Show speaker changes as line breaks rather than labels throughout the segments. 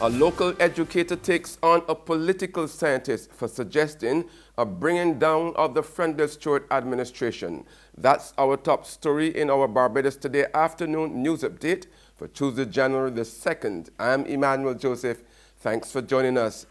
A local educator takes on a political scientist for suggesting a bringing down of the Friendly Stewart administration. That's our top story in our Barbados Today afternoon news update for Tuesday, January the 2nd. I'm Emmanuel Joseph. Thanks for joining us.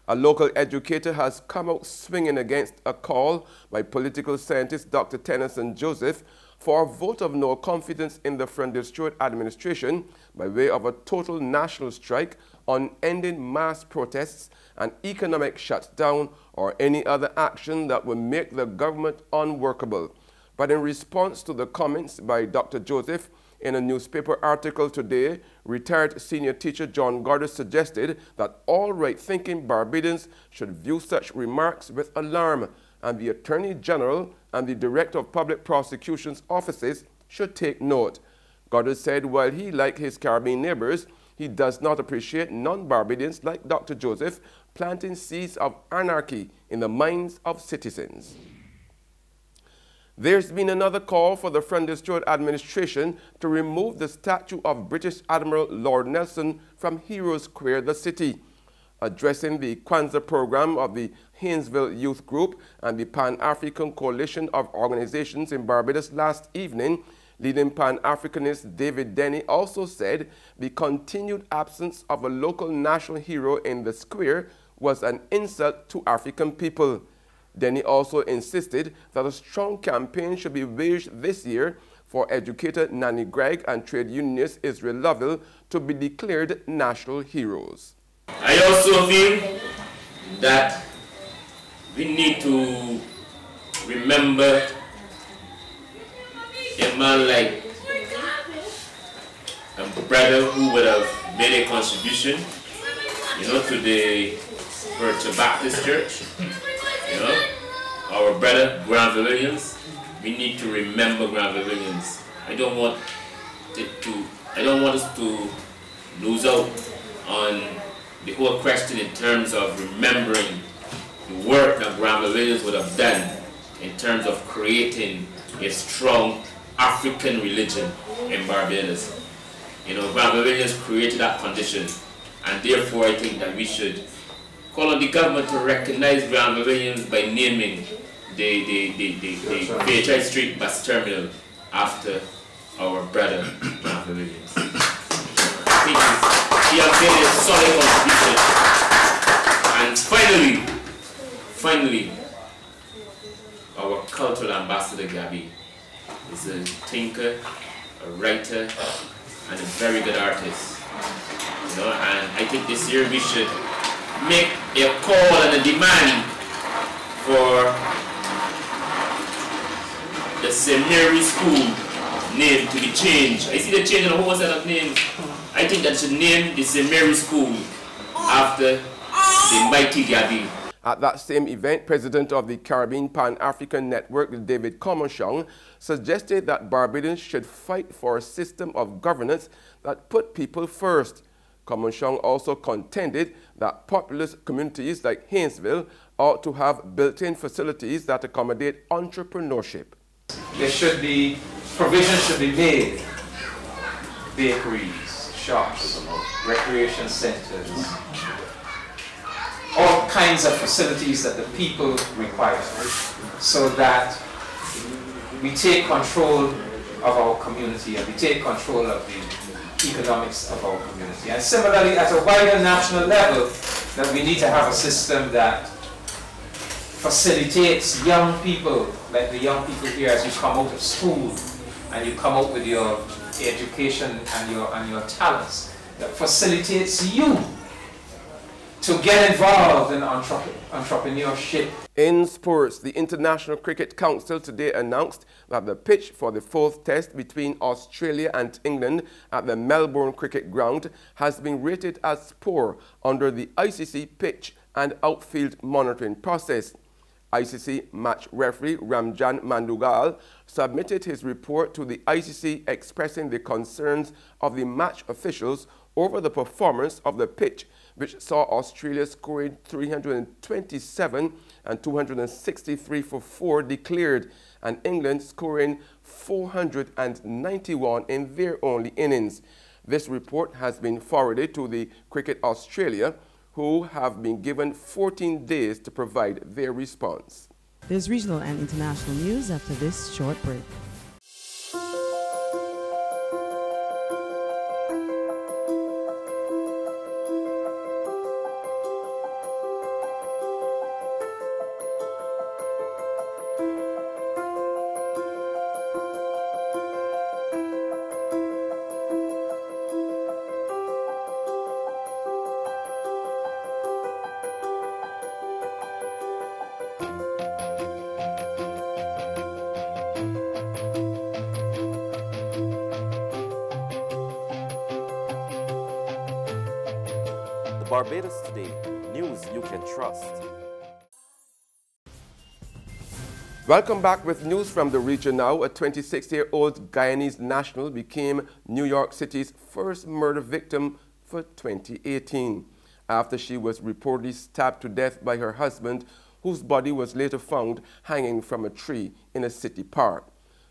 A local educator has come out swinging against a call by political scientist Dr. Tennyson Joseph for a vote of no confidence in the Friendly Stewart administration by way of a total national strike on ending mass protests, an economic shutdown, or any other action that would make the government unworkable. But in response to the comments by Dr. Joseph in a newspaper article today, retired senior teacher John Gordon suggested that all right-thinking Barbadians should view such remarks with alarm, and the Attorney General and the Director of Public Prosecutions offices should take note. Gordon said while he, like his Caribbean neighbors, he does not appreciate non-Barbadians like Dr. Joseph planting seeds of anarchy in the minds of citizens. There's been another call for the Friendly Stewart administration to remove the statue of British Admiral Lord Nelson from Hero Square, the city. Addressing the Kwanzaa program of the Haynesville Youth Group and the Pan-African Coalition of Organizations in Barbados last evening, leading Pan-Africanist David Denny also said the continued absence of a local national hero in the square was an insult to African people. Denny also insisted that a strong campaign should be waged this year for educator Nanny Gregg and trade unionist Israel Lovell to be declared national heroes.
I also feel that we need to remember a man like a brother who would have made a contribution, to the Spiritual Baptist Church, our brother Granville Williams. We need to remember Granville Williams. I don't want us to lose out on the whole question in terms of remembering the work that Granville Williams would have done in terms of creating a strong African religion in Barbados. Granville Williams created that condition, and therefore I think that we should call on the government to recognize Granville Williams by naming the Fairchild Street bus terminal after our brother Granville Williams. I think he has made a solid contribution. And finally, our cultural ambassador Gabby is a thinker, a writer, and a very good artist. And I think this year we should make a call and a demand for the St. Mary's School name to be changed. I see the change in a whole set of names. I think that should name the St. Mary's School after the mighty Gabby.
At that same event, President of the Caribbean Pan-African Network, David Comonchong, suggested that Barbadians should fight for a system of governance that put people first. Comonchong also contended that populous communities like Haynesville ought to have built-in facilities that accommodate entrepreneurship.
Provisions should be made. Bakeries, shops, recreation centers, all kinds of facilities that the people require, so that we take control of our community and we take control of the economics of our community. And similarly, at a wider national level, that we need to have a system that facilitates young people, like the young people here, as you come out of school and you come out with your education and your talents, that facilitates you to get involved in entrepreneurship.
In sports, the International Cricket Council today announced that the pitch for the fourth test between Australia and England at the Melbourne Cricket Ground has been rated as poor under the ICC pitch and outfield monitoring process. ICC match referee Ramjan Mandugal submitted his report to the ICC expressing the concerns of the match officials over the performance of the pitch, which saw Australia scoring 327 and 263 for 4 declared, and England scoring 491 in their only innings. This report has been forwarded to the Cricket Australia, who have been given 14 days to provide their response.
There's regional and international news after this short break.
Barbados Today, news you can trust.
Welcome back with news from the region now. A 26-year-old Guyanese national became New York City's first murder victim for 2018 after she was reportedly stabbed to death by her husband, whose body was later found hanging from a tree in a city park.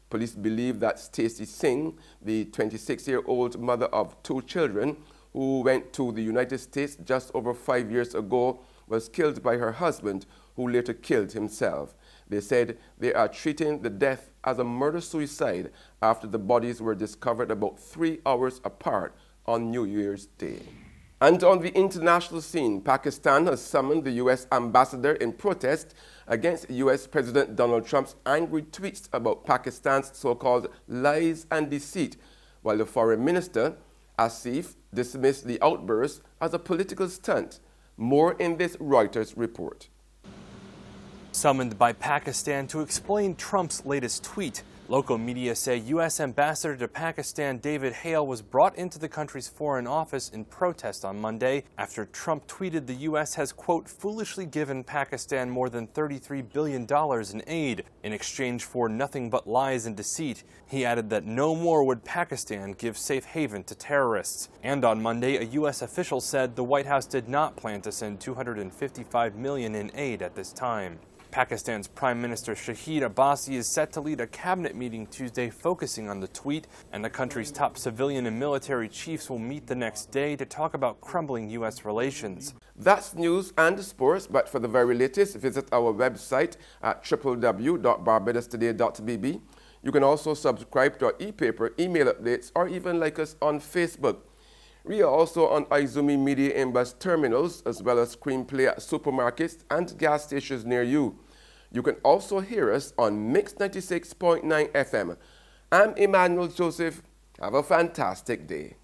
Police believe that Stacey Singh, the 26-year-old mother of 2 children, who went to the United States just over 5 years ago, was killed by her husband, who later killed himself. They said they are treating the death as a murder-suicide after the bodies were discovered about 3 hours apart on New Year's Day. And on the international scene, Pakistan has summoned the U.S. ambassador in protest against U.S. President Donald Trump's angry tweets about Pakistan's so-called lies and deceit, while the foreign minister, Asif, dismissed the outburst as a political stunt. More in this Reuters report.
Summoned by Pakistan to explain Trump's latest tweet, local media say U.S. Ambassador to Pakistan David Hale was brought into the country's foreign office in protest on Monday after Trump tweeted the U.S. has, quote, foolishly given Pakistan more than $33 billion in aid in exchange for nothing but lies and deceit. He added that no more would Pakistan give safe haven to terrorists. And on Monday, a U.S. official said the White House did not plan to send $255 million in aid at this time. Pakistan's Prime Minister Shahid Abbasi is set to lead a cabinet meeting Tuesday focusing on the tweet, and the country's top civilian and military chiefs will meet the next day to talk about crumbling U.S. relations.
That's news and sports, but for the very latest, visit our website at www.barbadostoday.bb. You can also subscribe to our e-paper, email updates, or even like us on Facebook. We are also on Izumi Media in bus terminals, as well as Screenplay at supermarkets and gas stations near you. You can also hear us on Mix 96.9 FM. I'm Emmanuel Joseph. Have a fantastic day.